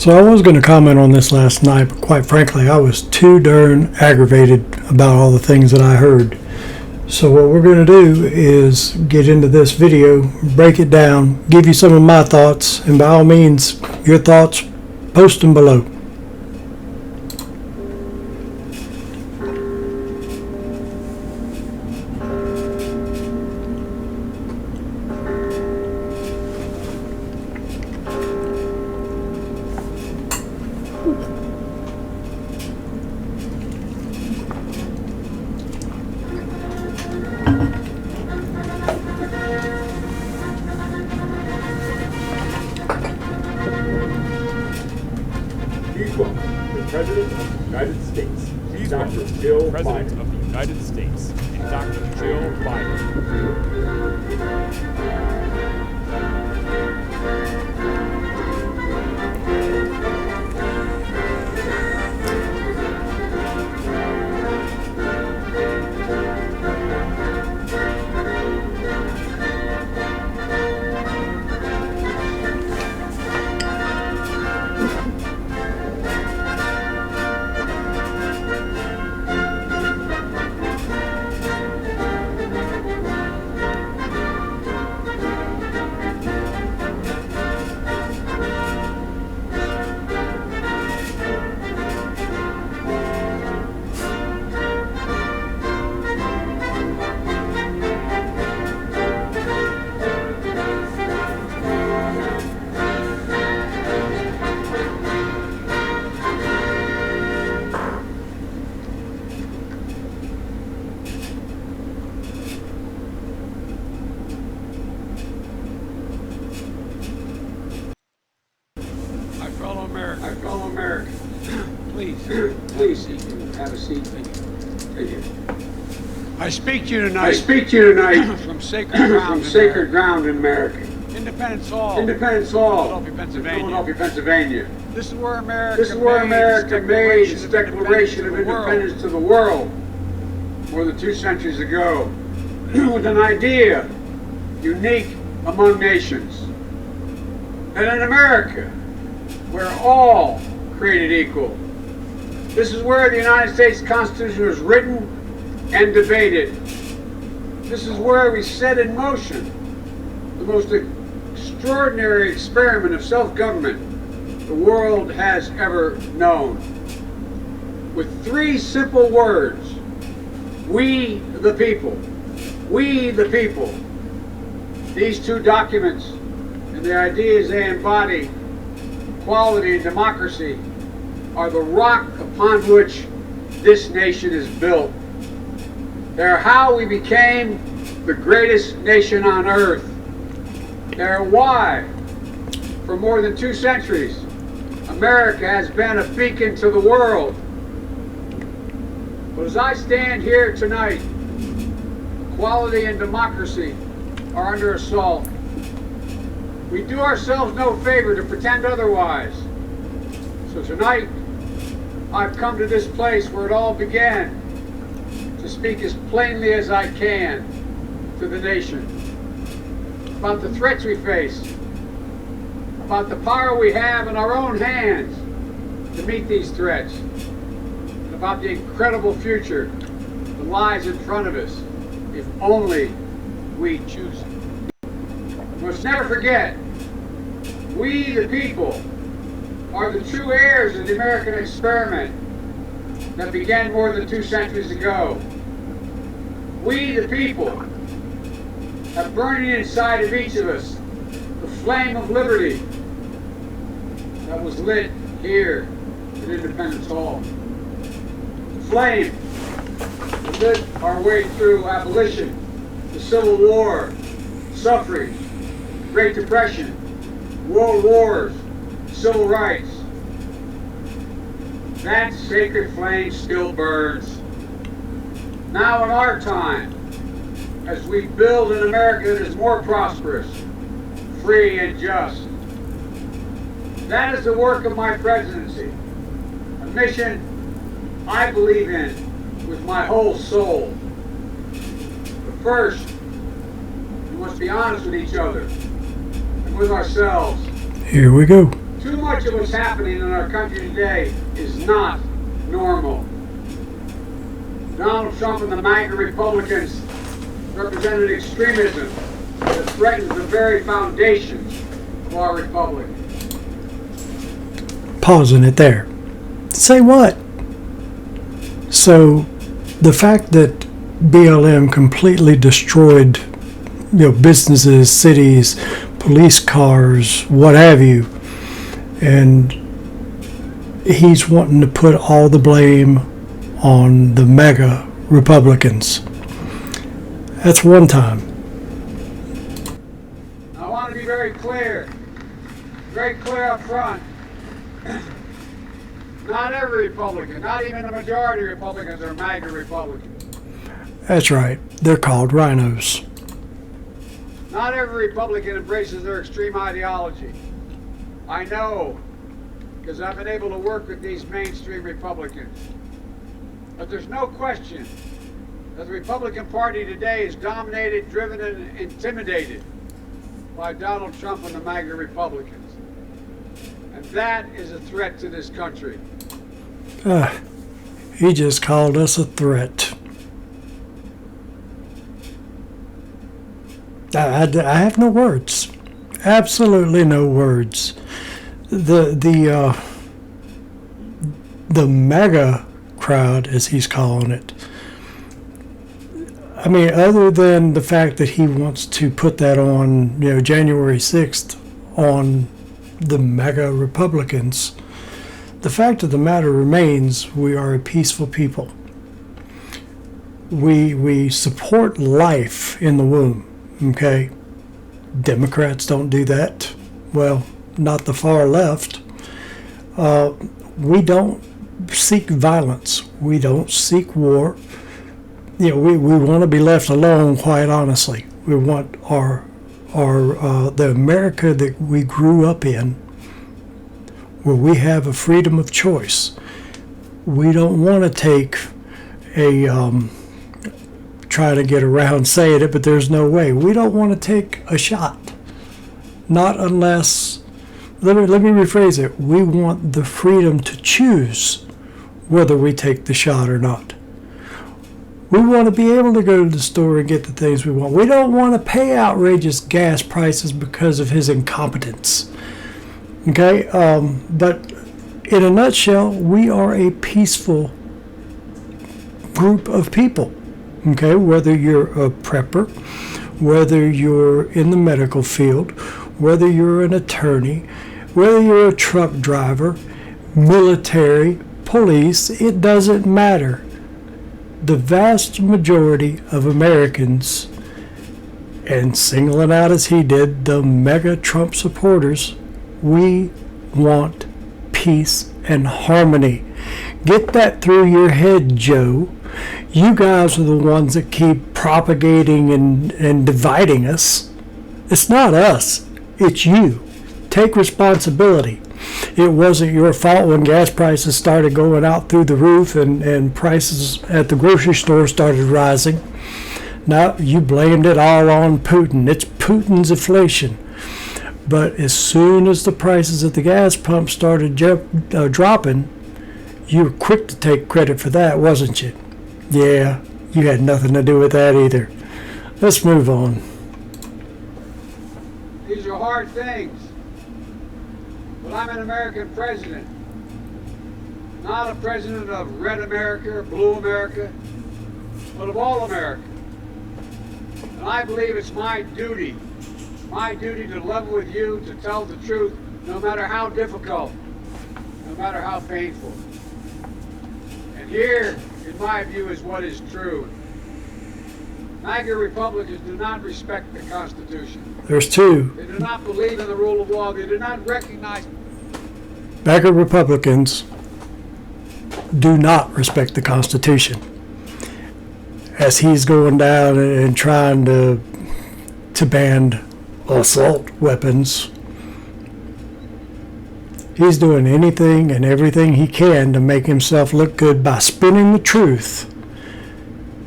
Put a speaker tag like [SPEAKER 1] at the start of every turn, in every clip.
[SPEAKER 1] So I was going to comment on this last night, but quite frankly, I was too darn aggravated about all the things that I heard. So what we're going to do is get into this video, break it down, give you some of my thoughts, and by all means, your thoughts, post them below.
[SPEAKER 2] Please welcome the President of the United States, Dr. Jill
[SPEAKER 3] President
[SPEAKER 2] Biden.
[SPEAKER 3] of the United States, Dr. Jill Biden.
[SPEAKER 4] My fellow Americans, please have a seat. Thank you. I speak to you tonight
[SPEAKER 3] From sacred ground
[SPEAKER 4] in America.
[SPEAKER 3] Independence Hall.
[SPEAKER 4] Philadelphia, Pennsylvania.
[SPEAKER 3] This is where America
[SPEAKER 4] made its Declaration of Independence to the world more than 2 centuries ago with an idea unique among nations. And in America, we're all created equal. This is where the United States Constitution was written and debated. This is where we set in motion the most extraordinary experiment of self-government the world has ever known. With 3 simple words: we the people. We the people. These 2 documents and the ideas they embody, equality and democracy, are the rock upon which this nation is built. They're how we became the greatest nation on earth. They're why, for more than 2 centuries, America has been a beacon to the world. But as I stand here tonight, equality and democracy are under assault. We do ourselves no favor to pretend otherwise. So tonight, I've come to this place where it all began to speak as plainly as I can to the nation about the threats we face, about the power we have in our own hands to meet these threats, and about the incredible future that lies in front of us if only we choose it. We must never forget, we the people are the true heirs of the American experiment that began more than 2 centuries ago. We the people have burning inside of each of us the flame of liberty that was lit here at Independence Hall. The flame that lit our way through abolition, the Civil War, suffrage, Great Depression, World Wars, Civil Rights. That sacred flame still burns. Now in our time, as we build an America that is more prosperous, free and just. That is the work of my presidency, a mission I believe in with my whole soul. But first, we must be honest with each other and with ourselves.
[SPEAKER 1] Here we go.
[SPEAKER 4] Too much of what's happening in our country today is not normal. Donald Trump and the MAGA Republicans represented extremism that threatens the very foundation of our republic.
[SPEAKER 1] Pausing it there. Say what? So, the fact that BLM completely destroyed, businesses, cities, police cars, what have you, and he's wanting to put all the blame on the MAGA Republicans. That's one time.
[SPEAKER 4] I want to be very clear up front. Not every Republican, not even the majority of Republicans are MAGA Republicans.
[SPEAKER 1] That's right. They're called rhinos.
[SPEAKER 4] Not every Republican embraces their extreme ideology. I know, because I've been able to work with these mainstream Republicans. But there's no question that the Republican Party today is dominated, driven, and intimidated by Donald Trump and the MAGA Republicans. And that is a threat to this country.
[SPEAKER 1] He just called us a threat. I have no words. Absolutely no words. The MAGA crowd, as he's calling it. I mean, other than the fact that he wants to put that on, January 6th on the MAGA Republicans, the fact of the matter remains we are a peaceful people. We support life in the womb, okay? Democrats don't do that. Well, not the far left. We don't seek violence. We don't seek war. We want to be left alone, quite honestly. We want the America that we grew up in, where we have a freedom of choice. We don't want to take try to get around saying it, but there's no way. We don't want to take a shot. Not unless, let me rephrase it. We want the freedom to choose whether we take the shot or not. We want to be able to go to the store and get the things we want. We don't want to pay outrageous gas prices because of his incompetence. Okay? But in a nutshell, we are a peaceful group of people. Okay? Whether you're a prepper, whether you're in the medical field, whether you're an attorney, whether you're a truck driver, military, police, it doesn't matter. The vast majority of Americans, and singling out as he did, the MAGA Trump supporters, we want peace and harmony. Get that through your head, Joe. You guys are the ones that keep propagating and dividing us. It's not us. It's you. Take responsibility. It wasn't your fault when gas prices started going out through the roof and prices at the grocery store started rising. No, you blamed it all on Putin. It's Putin's inflation. But as soon as the prices at the gas pump started dropping, you were quick to take credit for that, wasn't you? Yeah, you had nothing to do with that either. Let's move on.
[SPEAKER 4] These are hard things. But I'm an American president. Not a president of red America or blue America, but of all America. And I believe it's my duty to level with you, to tell the truth, no matter how difficult, no matter how painful. And here, in my view, is what is true. MAGA Republicans do not respect the Constitution.
[SPEAKER 1] There's two.
[SPEAKER 4] They do not believe in the rule of law. They do not recognize.
[SPEAKER 1] MAGA Republicans do not respect the Constitution. As he's going down and trying to ban assault weapons, he's doing anything and everything he can to make himself look good by spinning the truth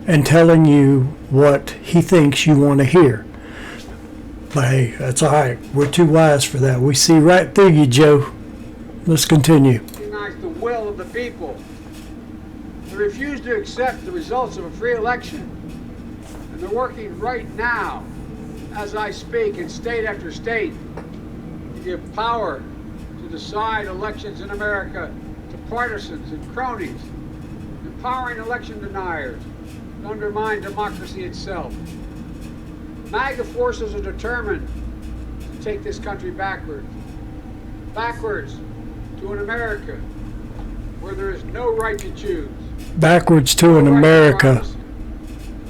[SPEAKER 1] and telling you what he thinks you want to hear. But hey, that's all right. We're too wise for that. We see right through you, Joe. Let's continue.
[SPEAKER 4] Recognize the will of the people. They refuse to accept the results of a free election. And they're working right now, as I speak, in state after state, to give power to decide elections in America to partisans and cronies, empowering election deniers to undermine democracy itself. MAGA forces are determined to take this country backwards to an America where there is no right to choose.
[SPEAKER 1] Backwards to an
[SPEAKER 4] No right
[SPEAKER 1] America
[SPEAKER 4] privacy,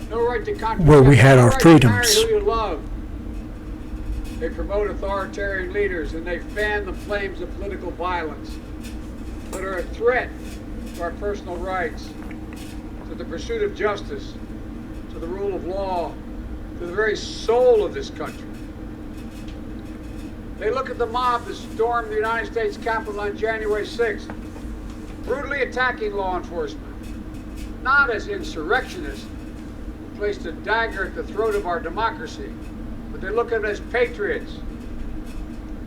[SPEAKER 4] no right to contradict,
[SPEAKER 1] where we had
[SPEAKER 4] no
[SPEAKER 1] our
[SPEAKER 4] right to
[SPEAKER 1] freedoms.
[SPEAKER 4] marry who you love. They promote authoritarian leaders and they fan the flames of political violence that are a threat to our personal rights, to the pursuit of justice, to the rule of law, to the very soul of this country. They look at the mob that stormed the United States Capitol on January 6th, brutally attacking law enforcement, not as insurrectionists who placed a dagger at the throat of our democracy, but they look at it as patriots.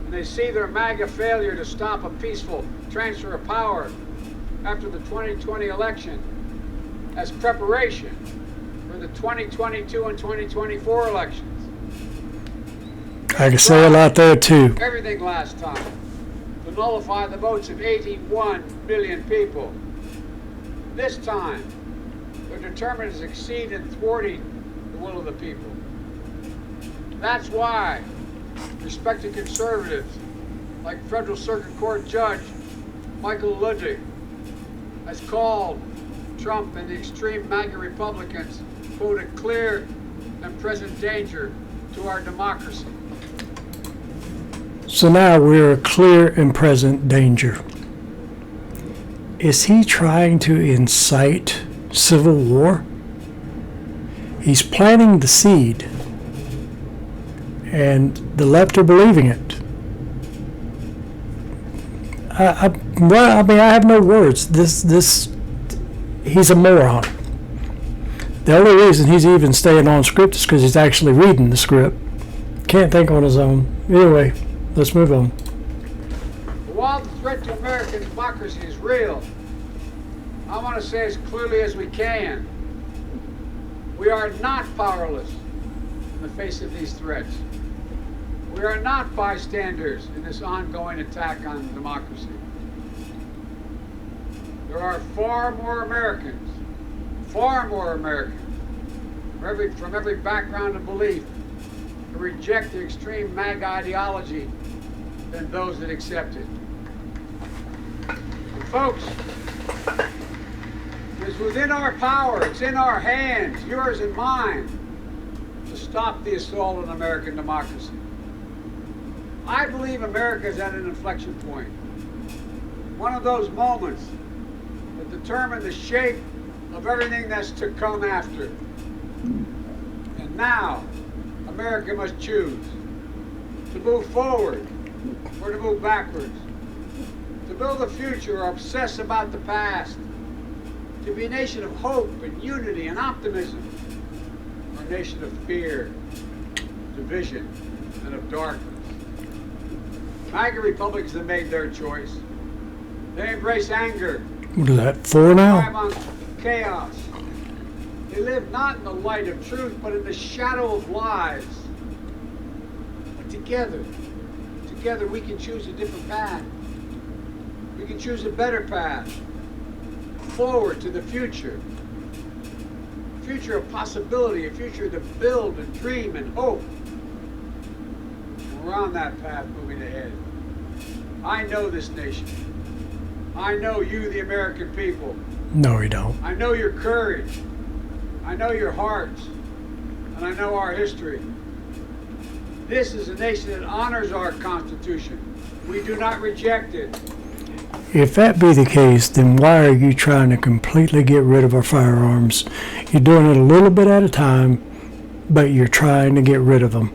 [SPEAKER 4] And they see their MAGA failure to stop a peaceful transfer of power after the 2020 election as preparation for the 2022 and 2024 elections.
[SPEAKER 1] I can say a lot there too.
[SPEAKER 4] Everything last time to nullify the votes of 81 million people. This time, they're determined to succeed in thwarting the will of the people. That's why respected conservatives like Federal Circuit Court Judge Michael Ludwig has called Trump and the extreme MAGA Republicans, quote, a clear and present danger to our democracy.
[SPEAKER 1] So now we're a clear and present danger. Is he trying to incite civil war? He's planting the seed, and the left are believing it. I have no words. He's a moron. The only reason he's even staying on script is because he's actually reading the script. Can't think on his own. Anyway, let's move on.
[SPEAKER 4] While the threat to American democracy is real, I want to say as clearly as we can, we are not powerless in the face of these threats. We are not bystanders in this ongoing attack on democracy. There are far more Americans, from every background and belief, who reject the extreme MAGA ideology than those that accept it. And folks, it's within our power, it's in our hands, yours and mine, to stop the assault on American democracy. I believe America is at an inflection point. One of those moments that determine the shape of everything that's to come after. And now, America must choose to move forward or to move backwards, to build a future or obsess about the past, to be a nation of hope and unity and optimism, or a nation of fear, division, and of darkness. MAGA Republicans have made their choice. They embrace anger.
[SPEAKER 1] What is that, 4 now?
[SPEAKER 4] Thrive on chaos. They live not in the light of truth, but in the shadow of lies. But together we can choose a different path. We can choose a better path. Forward to the future. A future of possibility, a future to build and dream and hope. And we're on that path moving ahead. I know this nation. I know you, the American people.
[SPEAKER 1] No, we don't.
[SPEAKER 4] I know your courage. I know your hearts. And I know our history. This is a nation that honors our Constitution. We do not reject it.
[SPEAKER 1] If that be the case, then why are you trying to completely get rid of our firearms? You're doing it a little bit at a time, but you're trying to get rid of them.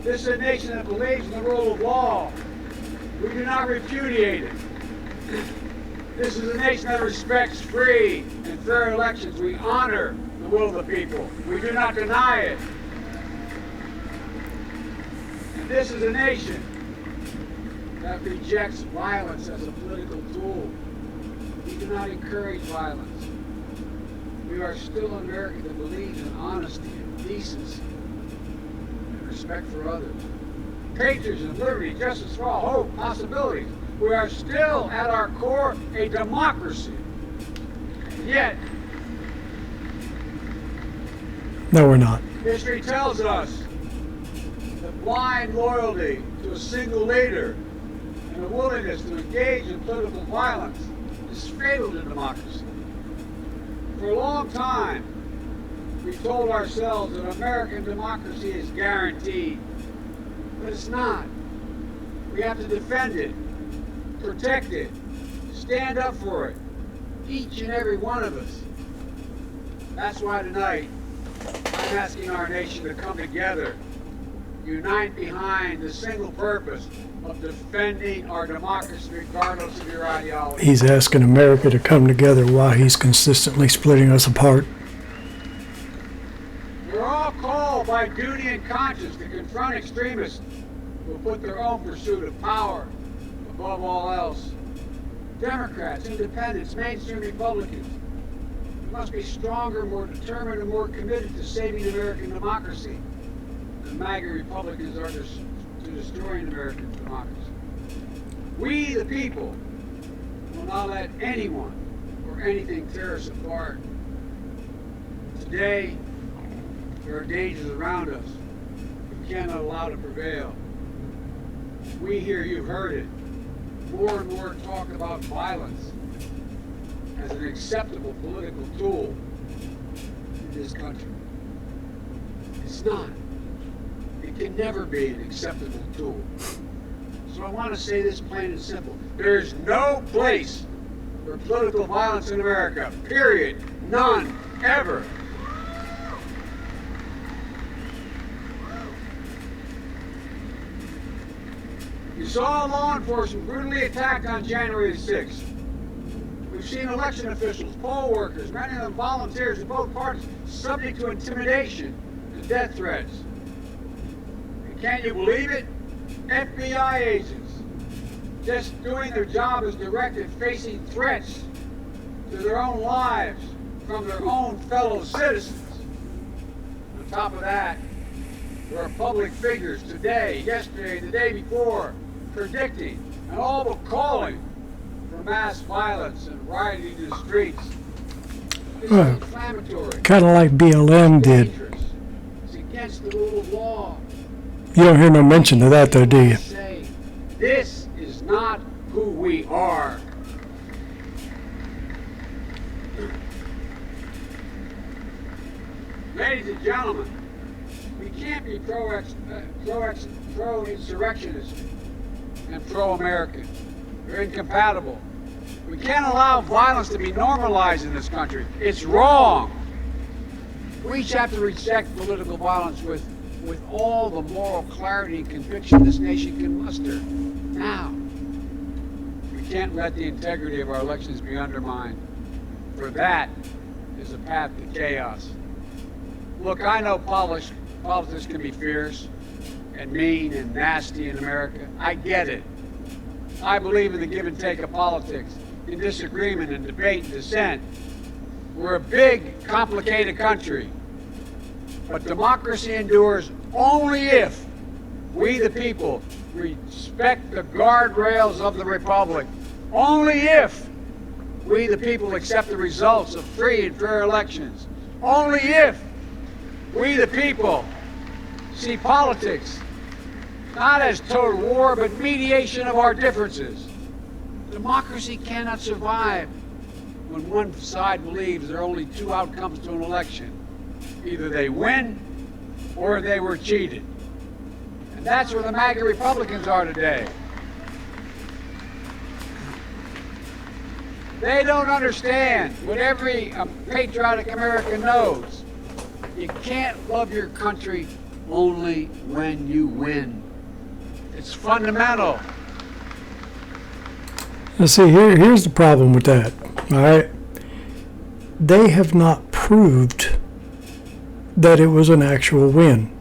[SPEAKER 4] This is a nation that believes in the rule of law. We do not repudiate it. This is a nation that respects free and fair elections. We honor the will of the people. We do not deny it. And this is a nation that rejects violence as a political tool. We do not encourage violence. We are still an America that believes in honesty and decency and respect for others. Patriotism, liberty, justice for all, hope, possibilities. We are still, at our core, a democracy. Yet,
[SPEAKER 1] No, we're not.
[SPEAKER 4] history tells us that blind loyalty to a single leader and a willingness to engage in political violence is fatal to democracy. For a long time, we told ourselves that American democracy is guaranteed, but it's not. We have to defend it, protect it, stand up for it, each and every one of us. That's why tonight, I'm asking our nation to come together, unite behind the single purpose of defending our democracy regardless of your ideology.
[SPEAKER 1] He's asking America to come together while he's consistently splitting us apart.
[SPEAKER 4] We're all called by duty and conscience to confront extremists who put their own pursuit of power above all else. Democrats, independents, mainstream Republicans, we must be stronger, more determined, and more committed to saving American democracy. The MAGA Republicans are to destroying American democracy. We, the people, will not let anyone or anything tear us apart. Today, there are dangers around us we cannot allow to prevail. We hear, you've heard it, more and more talk about violence as an acceptable political tool in this country. It's not. It can never be an acceptable tool. So I want to say this plain and simple. There's no place for political violence in America. Period. None. Ever. You saw law enforcement brutally attacked on January 6th. We've seen election officials, poll workers, many of them volunteers in both parties, subject to intimidation and death threats. And can you believe it? FBI agents just doing their job as directed, facing threats to their own lives from their own fellow citizens. On top of that, there are public figures today, yesterday, the day before, predicting and all but calling for mass violence and rioting in the streets. This is inflammatory.
[SPEAKER 1] Kind of like BLM did.
[SPEAKER 4] Dangerous. It's against the rule of law.
[SPEAKER 1] You don't hear no mention of that, though, do you?
[SPEAKER 4] Say, this is not who we are. Ladies and gentlemen, we can't be pro-insurrectionist and pro-American. They're incompatible. We can't allow violence to be normalized in this country. It's wrong. We each have to reject political violence with all the moral clarity and conviction this nation can muster. Now, we can't let the integrity of our elections be undermined, for that is a path to chaos. Look, I know politics can be fierce and mean and nasty in America. I get it. I believe in the give and take of politics, in disagreement and debate and dissent. We're a big, complicated country. But democracy endures only if we, the people, respect the guardrails of the Republic. Only if we, the people, accept the results of free and fair elections. Only if we, the people, see politics not as total war, but mediation of our differences. Democracy cannot survive when one side believes there are only two outcomes to an election. Either they win or they were cheated. And that's where the MAGA Republicans are today. They don't understand what every patriotic American knows. You can't love your country only when you win. It's fundamental.
[SPEAKER 1] Now see, here's the problem with that, all right? They have not proved that it was an actual win.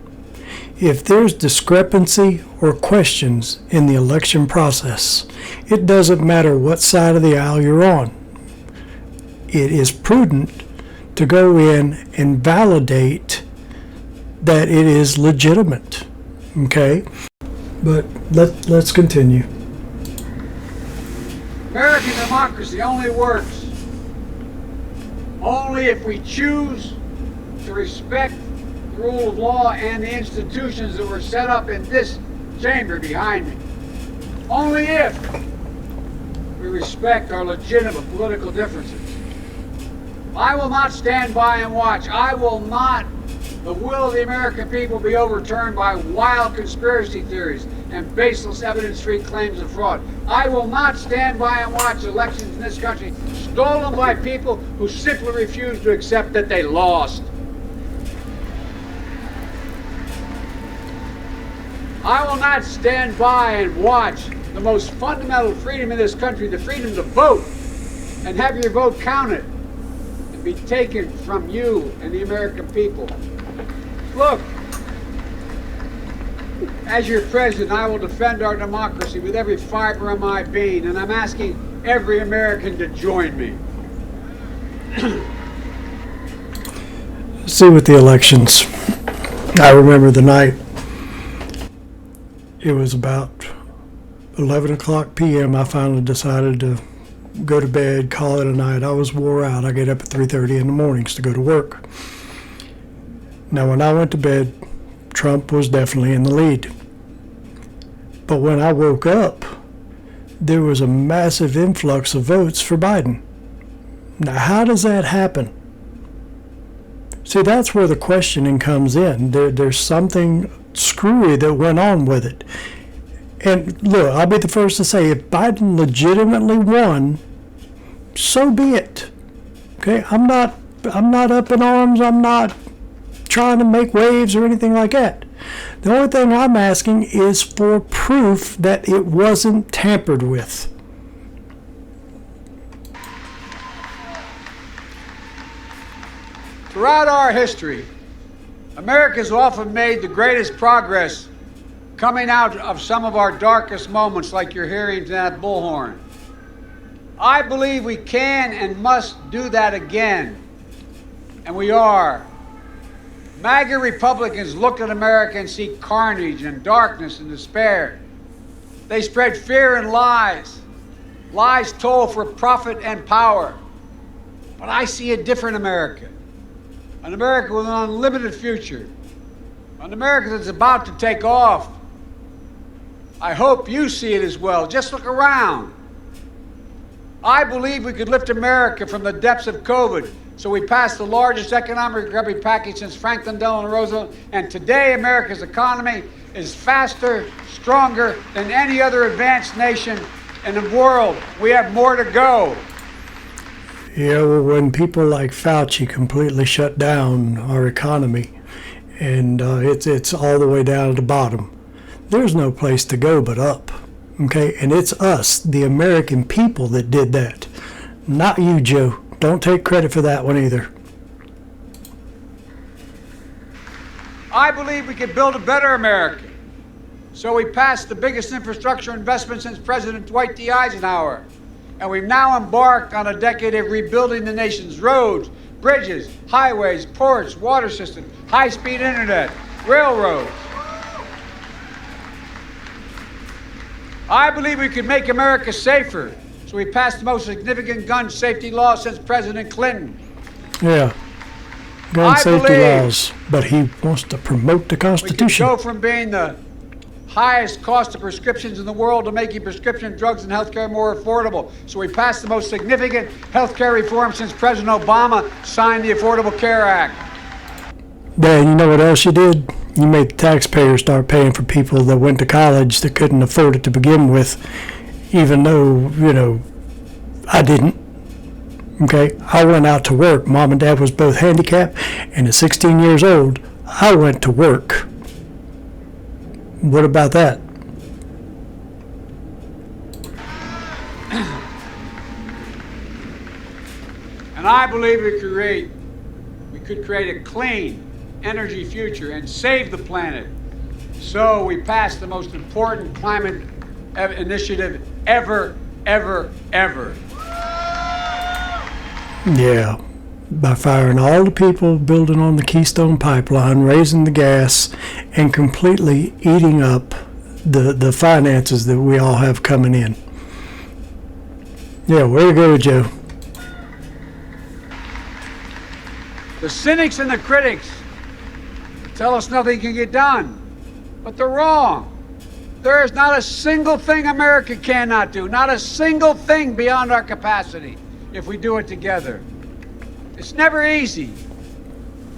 [SPEAKER 1] If there's discrepancy or questions in the election process. It doesn't matter what side of the aisle you're on. It is prudent to go in and validate that it is legitimate. Okay? But let's continue.
[SPEAKER 4] American democracy only works only if we choose to respect the rule of law and the institutions that were set up in this chamber behind me. Only if we respect our legitimate political differences. I will not stand by and watch. I will not the will of the American people be overturned by wild conspiracy theories and baseless evidence-free claims of fraud. I will not stand by and watch elections in this country stolen by people who simply refuse to accept that they lost. I will not stand by and watch the most fundamental freedom in this country, the freedom to vote, and have your vote counted and be taken from you and the American people. Look, as your president, I will defend our democracy with every fiber of my being, and I'm asking every American to join me.
[SPEAKER 1] See, with the elections, I remember the night. It was about 11 o'clock p.m. I finally decided to go to bed, call it a night. I was wore out. I get up at 3:30 in the mornings to go to work. Now, when I went to bed, Trump was definitely in the lead. But when I woke up, there was a massive influx of votes for Biden. Now, how does that happen? See, that's where the questioning comes in. There's something screwy that went on with it. And look, I'll be the first to say, if Biden legitimately won, so be it. Okay, I'm not up in arms. I'm not trying to make waves or anything like that. The only thing I'm asking is for proof that it wasn't tampered with.
[SPEAKER 4] Throughout our history, America has often made the greatest progress coming out of some of our darkest moments, like you're hearing to that bullhorn. I believe we can and must do that again, and we are. MAGA Republicans look at America and see carnage and darkness and despair. They spread fear and lies. Lies told for profit and power. But I see a different America. An America with an unlimited future. An America that's about to take off. I hope you see it as well. Just look around. I believe we could lift America from the depths of COVID. So we passed the largest economic recovery package since Franklin Delano Roosevelt, and today America's economy is faster, stronger than any other advanced nation in the world. We have more to go.
[SPEAKER 1] Yeah, well, when people like Fauci completely shut down our economy, and it's all the way down to the bottom, there's no place to go but up. Okay, and it's us, the American people, that did that, not you, Joe. Don't take credit for that one either.
[SPEAKER 4] I believe we could build a better America. So we passed the biggest infrastructure investment since President Dwight D. Eisenhower. And we've now embarked on a decade of rebuilding the nation's roads, bridges, highways, ports, water systems, high-speed internet, railroads. I believe we could make America safer. So we passed the most significant gun safety law since President Clinton.
[SPEAKER 1] Yeah, gun safety laws, but he wants to promote the Constitution.
[SPEAKER 4] We could go from being the highest cost of prescriptions in the world to making prescription drugs and healthcare more affordable. So we passed the most significant healthcare reform since President Obama signed the Affordable Care Act.
[SPEAKER 1] Dan, you know what else you did? You made the taxpayers start paying for people that went to college that couldn't afford it to begin with. Even though, I didn't. Okay, I went out to work. Mom and Dad was both handicapped, and at 16 years old, I went to work. What about that?
[SPEAKER 4] And I believe we could create a clean energy future and save the planet So we passed the most important climate initiative ever.
[SPEAKER 1] Yeah, by firing all the people building on the Keystone Pipeline, raising the gas, and completely eating up the finances that we all have coming in. Yeah, way to go, Joe.
[SPEAKER 4] The cynics and the critics tell us nothing can get done, but they're wrong. There is not a single thing America cannot do, not a single thing beyond our capacity if we do it together. It's never easy,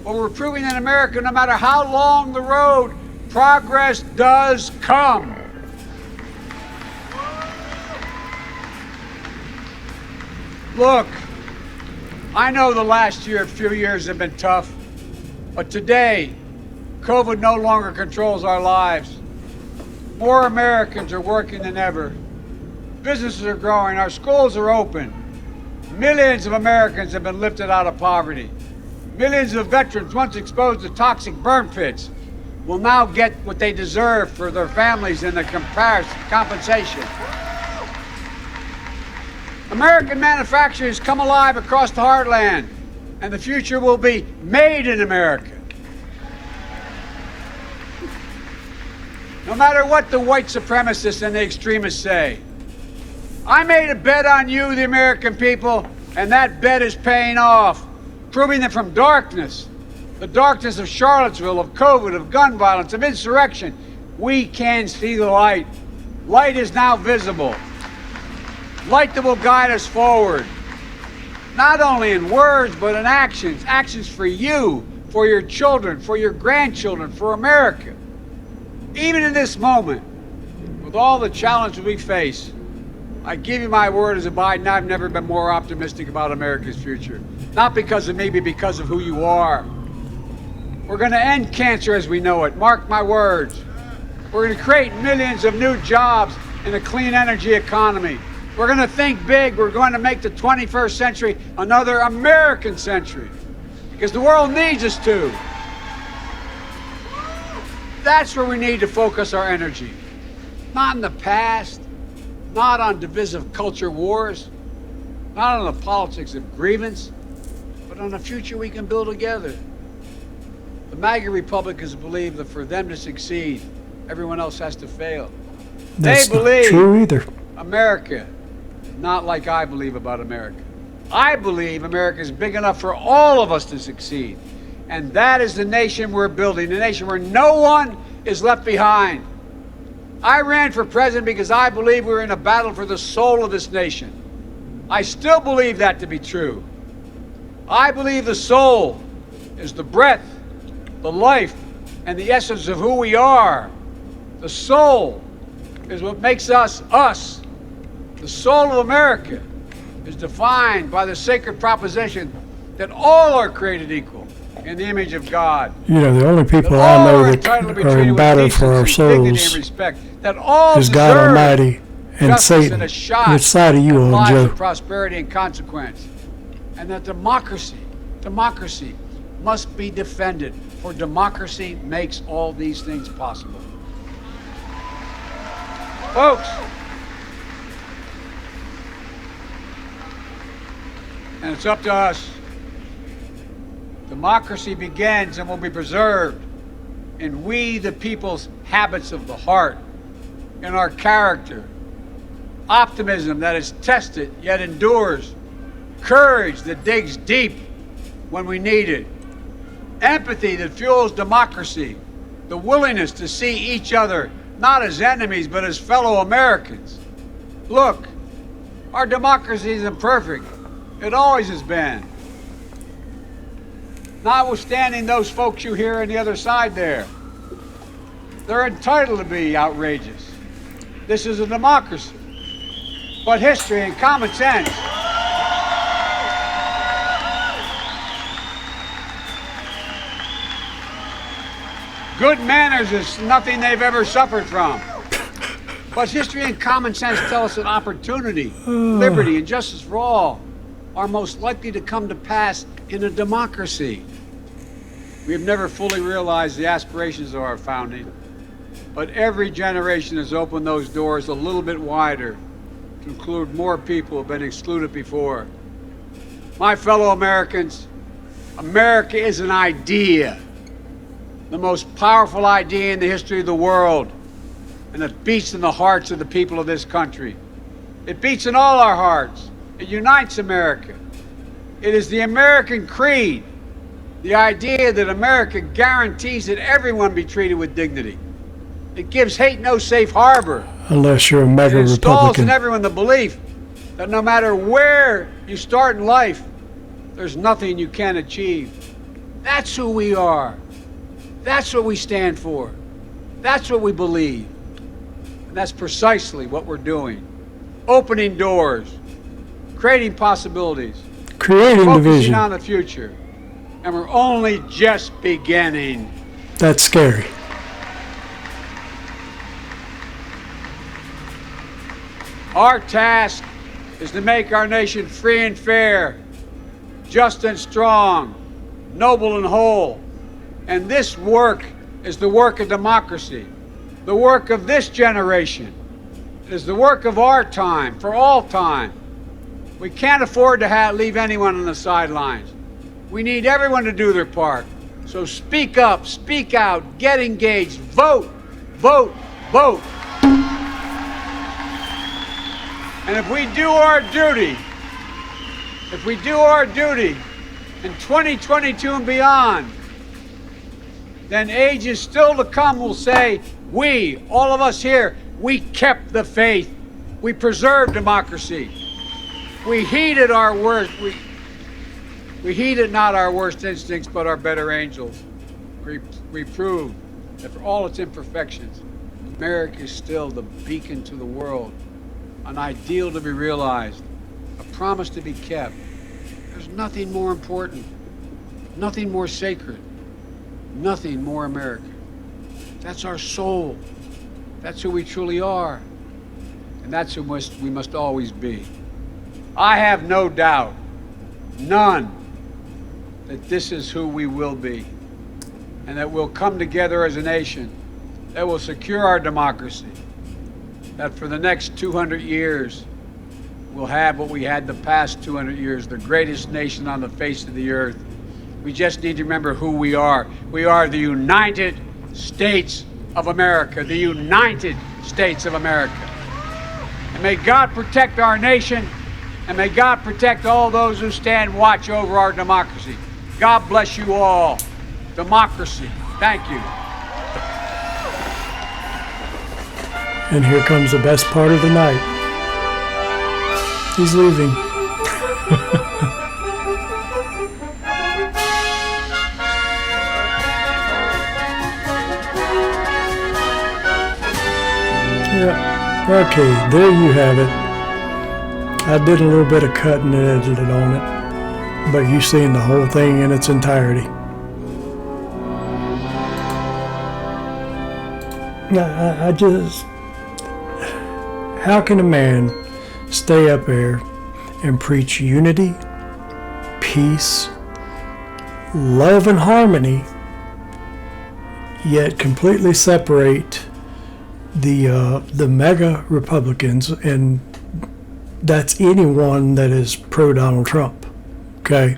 [SPEAKER 4] but we're proving in America, no matter how long the road, progress does come. Look, I know the last few years have been tough, but today, COVID no longer controls our lives. More Americans are working than ever. Businesses are growing, our schools are open. Millions of Americans have been lifted out of poverty. Millions of veterans once exposed to toxic burn pits will now get what they deserve for their families in the compensation. American manufacturing has come alive across the heartland, and the future will be made in America. No matter what the white supremacists and the extremists say, I made a bet on you, the American people, and that bet is paying off, proving that from darkness, the darkness of Charlottesville, of COVID, of gun violence, of insurrection, we can see the light. Light is now visible. Light that will guide us forward, not only in words, but in actions. Actions for you, for your children, for your grandchildren, for America. Even in this moment, with all the challenges we face, I give you my word as a Biden, I've never been more optimistic about America's future. Not because of me, but because of who you are. We're going to end cancer as we know it. Mark my words. We're going to create millions of new jobs in a clean energy economy. We're going to think big. We're going to make the 21st century another American century, because the world needs us to. That's where we need to focus our energy. Not in the past, not on divisive culture wars, not on the politics of grievance, but on a future we can build together. The MAGA Republicans believe that for them to succeed, everyone else has to fail.
[SPEAKER 1] That's
[SPEAKER 4] They believe
[SPEAKER 1] not true either.
[SPEAKER 4] America, not like I believe about America. I believe America is big enough for all of us to succeed. And that is the nation we're building, a nation where no one is left behind. I ran for president because I believe we're in a battle for the soul of this nation. I still believe that to be true. I believe the soul is the breath, the life, and the essence of who we are. The soul is what makes us, us. The soul of America is defined by the sacred proposition that all are created equal in the image of God.
[SPEAKER 1] You know, the only people I know that are in battle for our souls is God Almighty and Satan. Which side are you on, Joe?
[SPEAKER 4] Prosperity and consequence. And that democracy must be defended, for democracy makes all these things possible. Folks, and it's up to us. Democracy begins and will be preserved in we, the people's habits of the heart, in our character, optimism that is tested yet endures, courage that digs deep when we need it, empathy that fuels democracy, the willingness to see each other not as enemies but as fellow Americans. Look, our democracy isn't perfect. It always has been. Notwithstanding those folks you hear on the other side there. They're entitled to be outrageous. This is a democracy. But history and common sense good manners is nothing they've ever suffered from. But history and common sense tell us that opportunity, liberty, and justice for all are most likely to come to pass in a democracy. We have never fully realized the aspirations of our founding, but every generation has opened those doors a little bit wider to include more people who have been excluded before. My fellow Americans, America is an idea, the most powerful idea in the history of the world, and it beats in the hearts of the people of this country. It beats in all our hearts. It unites America. It is the American creed, the idea that America guarantees that everyone be treated with dignity. It gives hate no safe harbor.
[SPEAKER 1] Unless you're a MAGA
[SPEAKER 4] It installs
[SPEAKER 1] Republican.
[SPEAKER 4] in everyone the belief that no matter where you start in life, there's nothing you can't achieve. That's who we are. That's what we stand for. That's what we believe. And that's precisely what we're doing. Opening doors, creating possibilities,
[SPEAKER 1] Creating
[SPEAKER 4] focusing
[SPEAKER 1] division.
[SPEAKER 4] on the future. And we're only just beginning.
[SPEAKER 1] That's scary.
[SPEAKER 4] Our task is to make our nation free and fair, just and strong, noble and whole. And this work is the work of democracy, the work of this generation. It is the work of our time, for all time. We can't afford to leave anyone on the sidelines. We need everyone to do their part. So speak up, speak out, get engaged, vote, vote, vote. And if we do our duty, in 2022 and beyond, then ages still to come will say, we, all of us here, we kept the faith. We preserved democracy. We heeded our worst. We heeded not our worst instincts, but our better angels. We proved that for all its imperfections, America is still the beacon to the world, an ideal to be realized, a promise to be kept. There's nothing more important, nothing more sacred, nothing more American. That's our soul. That's who we truly are. And that's who we must always be. I have no doubt, none, that this is who we will be, and that we'll come together as a nation that will secure our democracy, that for the next 200 years we'll have what we had the past 200 years, the greatest nation on the face of the earth. We just need to remember who we are. We are the United States of America, the United States of America. And may God protect our nation, and may God protect all those who stand watch over our democracy. God bless you all. Democracy. Thank you.
[SPEAKER 1] And here comes the best part of the night. He's leaving. Yeah. Okay, there you have it. I did a little bit of cutting and edited on it, but you've seen the whole thing in its entirety. I just... How can a man stay up there and preach unity, peace, love, and harmony, yet completely separate the MAGA Republicans, and that's anyone that is pro-Donald Trump, okay?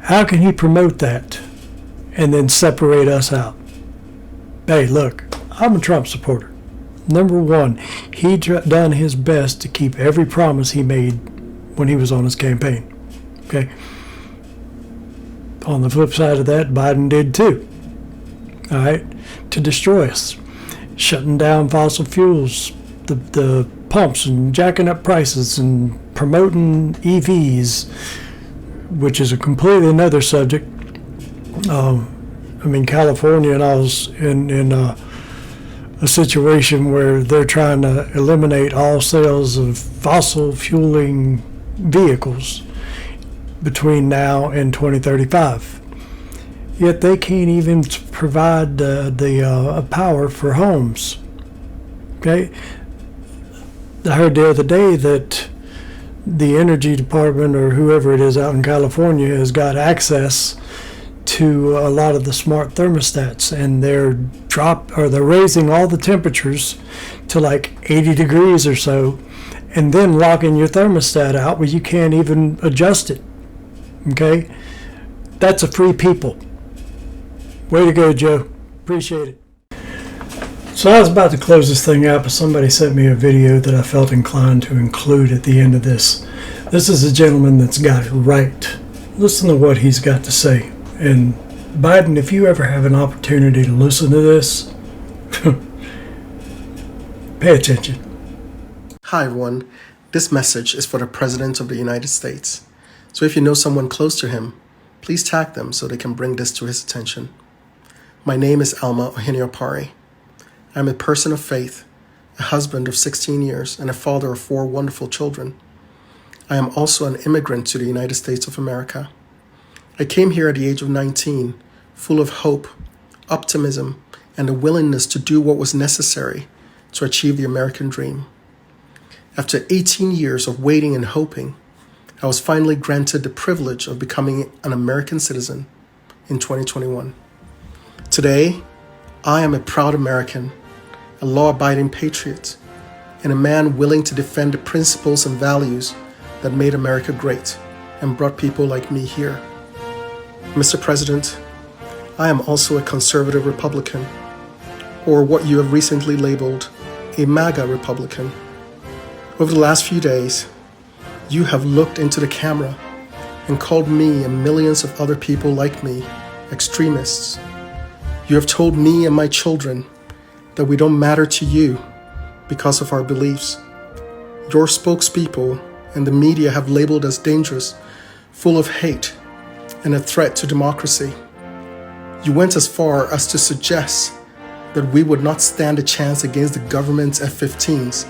[SPEAKER 1] How can he promote that and then separate us out? Hey, look, I'm a Trump supporter. Number one, he done his best to keep every promise he made when he was on his campaign, okay? On the flip side of that, Biden did too, all right, to destroy us, shutting down fossil fuels, the pumps, and jacking up prices and promoting EVs, which is a completely another subject. I mean, California and I was in a situation where they're trying to eliminate all sales of fossil fueling vehicles between now and 2035. Yet they can't even provide the power for homes. Okay? I heard the other day that the energy department or whoever it is out in California has got access to a lot of the smart thermostats, and they're raising all the temperatures to like 80 degrees or so, and then locking your thermostat out where you can't even adjust it. Okay? That's a free people. Way to go, Joe. Appreciate it. So I was about to close this thing out, but somebody sent me a video that I felt inclined to include at the end of this. This is a gentleman that's got it right. Listen to what he's got to say. And Biden, if you ever have an opportunity to listen to this, pay attention.
[SPEAKER 5] Hi everyone, this message is for the President of the United States. So if you know someone close to him, please tag them so they can bring this to his attention. My name is Alma Ohiniopari. I'm a person of faith, a husband of 16 years, and a father of 4 wonderful children. I am also an immigrant to the United States of America. I came here at the age of 19, full of hope, optimism, and a willingness to do what was necessary to achieve the American dream. After 18 years of waiting and hoping, I was finally granted the privilege of becoming an American citizen in 2021. Today, I am a proud American, a law-abiding patriot, and a man willing to defend the principles and values that made America great and brought people like me here. Mr. President, I am also a conservative Republican, or what you have recently labeled a MAGA Republican. Over the last few days, you have looked into the camera and called me and millions of other people like me extremists. You have told me and my children that we don't matter to you because of our beliefs. Your spokespeople and the media have labeled us dangerous, full of hate, and a threat to democracy. You went as far as to suggest that we would not stand a chance against the government's F-15s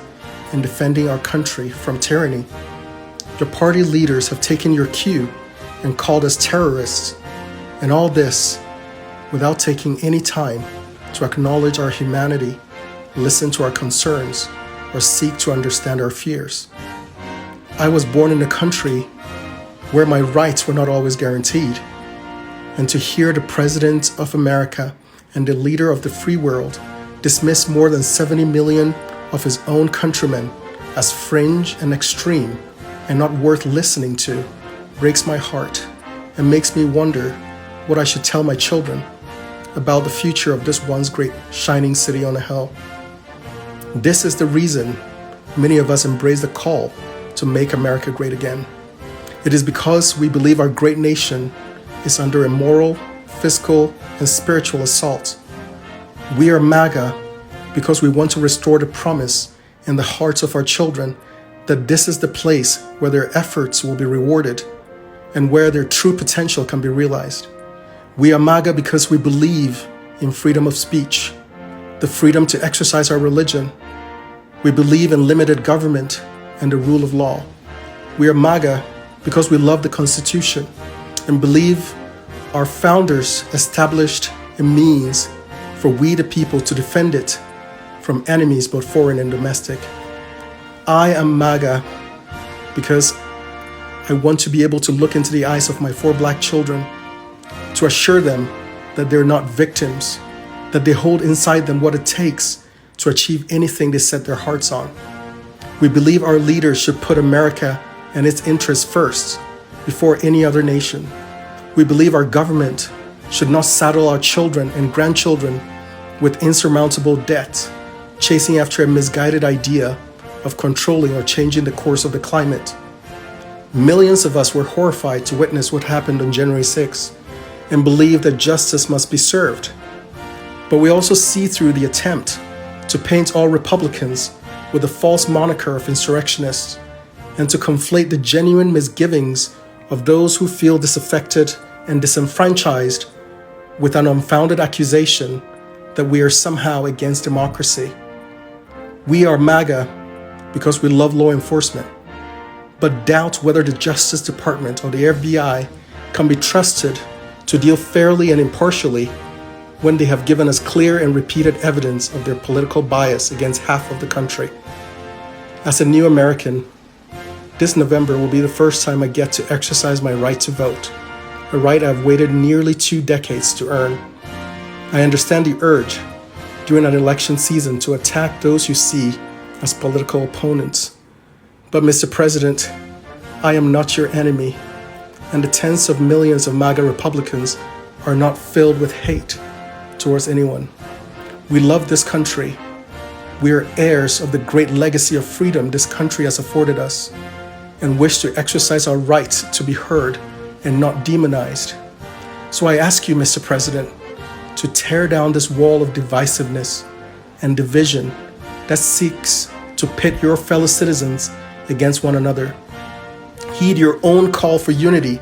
[SPEAKER 5] in defending our country from tyranny. Your party leaders have taken your cue and called us terrorists, and all this without taking any time to acknowledge our humanity, listen to our concerns, or seek to understand our fears. I was born in a country where my rights were not always guaranteed, and to hear the President of America and the leader of the free world dismiss more than 70 million of his own countrymen as fringe and extreme and not worth listening to breaks my heart and makes me wonder what I should tell my children about the future of this once great shining city on a hill. This is the reason many of us embrace the call to make America great again. It is because we believe our great nation is under a moral, fiscal, and spiritual assault. We are MAGA because we want to restore the promise in the hearts of our children that this is the place where their efforts will be rewarded and where their true potential can be realized. We are MAGA because we believe in freedom of speech, the freedom to exercise our religion. We believe in limited government and the rule of law. We are MAGA because we love the Constitution and believe our founders established a means for we the people to defend it from enemies both foreign and domestic. I am MAGA because I want to be able to look into the eyes of my 4 black children to assure them that they're not victims, that they hold inside them what it takes to achieve anything they set their hearts on. We believe our leaders should put America and its interests first, before any other nation. We believe our government should not saddle our children and grandchildren with insurmountable debt, chasing after a misguided idea of controlling or changing the course of the climate. Millions of us were horrified to witness what happened on January 6th and believe that justice must be served. But we also see through the attempt to paint all Republicans with a false moniker of insurrectionists and to conflate the genuine misgivings of those who feel disaffected and disenfranchised with an unfounded accusation that we are somehow against democracy. We are MAGA because we love law enforcement, but doubt whether the Justice Department or the FBI can be trusted to deal fairly and impartially when they have given us clear and repeated evidence of their political bias against half of the country. As a new American, this November will be the first time I get to exercise my right to vote. a right I've waited nearly 2 decades to earn. I understand the urge during an election season to attack those you see as political opponents. But Mr. President, I am not your enemy, and the tens of millions of MAGA Republicans are not filled with hate towards anyone. We love this country. We are heirs of the great legacy of freedom this country has afforded us, and wish to exercise our right to be heard and not demonized. So I ask you, Mr. President, to tear down this wall of divisiveness and division that seeks to pit your fellow citizens against one another. Heed your own call for unity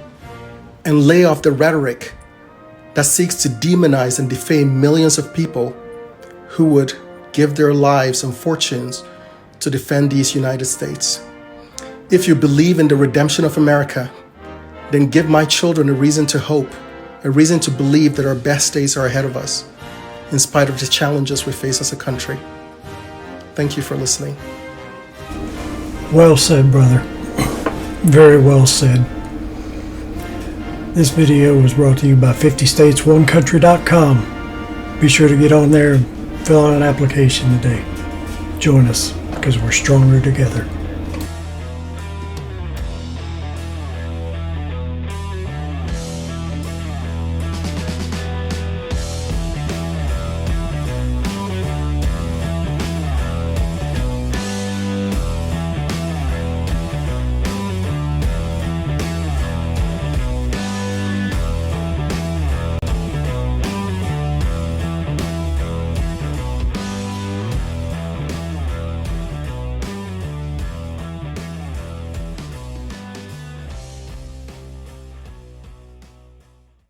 [SPEAKER 5] and lay off the rhetoric that seeks to demonize and defame millions of people who would give their lives and fortunes to defend these United States. If you believe in the redemption of America, then give my children a reason to hope, a reason to believe that our best days are ahead of us, in spite of the challenges we face as a country. Thank you for listening.
[SPEAKER 1] Well said, brother. Very well said. This video was brought to you by 50states1country.com. Be sure to get on there and fill out an application today. Join us, because we're stronger together.